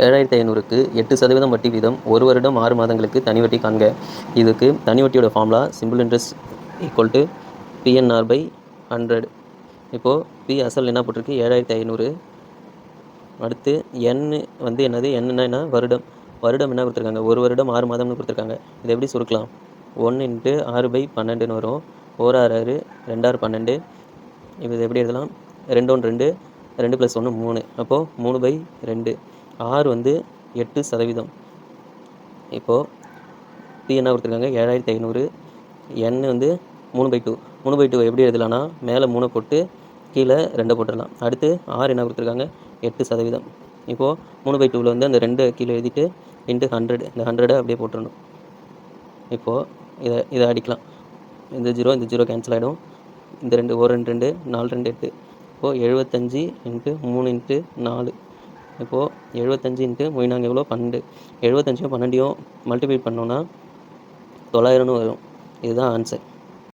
7500க்கு 8% வட்டி வீதம் 1 வருடம் 6 மாதங்களுக்கு தனி வட்டி காண்க. இதுக்கு தனி வட்டியோட formula simple interest equal to PNR/100. இப்போது பி அசல் என்ன போட்டிருக்கு 7500. அடுத்து என் வந்து என்னது, என்னன்னா என்ன, வருடம். வருடம் என்ன கொடுத்துருக்காங்க, 1 வருடம் 6 மாதம்னு கொடுத்துருக்காங்க. இதை எப்படி சுருக்கலாம், 1 × 6/12ன்னு வரும். 1 6 6, 2 6 12. இப்போ இது எப்படி எழுதலாம், 2 1 2, 2 + 1 3. அப்போது 3/2. R வந்து 8%. இப்போது பி என்ன கொடுத்துருக்காங்க 7500. என் வந்து 3/2. 3/2 எப்படி எழுதலாம்னா, மேலே 3 போட்டு கீழே 2 போட்டுடலாம். அடுத்து R என்ன கொடுத்துருக்காங்க 8%. இப்போது 3/2வில் வந்து அந்த 2 கீழே எழுதிட்டு × 100. இந்த 100 அப்படியே போட்டுடணும். இப்போது இதை அடிக்கலாம். இந்த 0 கேன்சல் ஆகிடும். இந்த 2 1 2 2, 4 2 8. இப்போது 75 × 3 × 4. இப்போது 75 × 3 எவ்வளோ, 12. 75 12 மல்டிப்ளை பண்ணோன்னா 900ன்னு வரும். இதுதான் ஆன்சர்.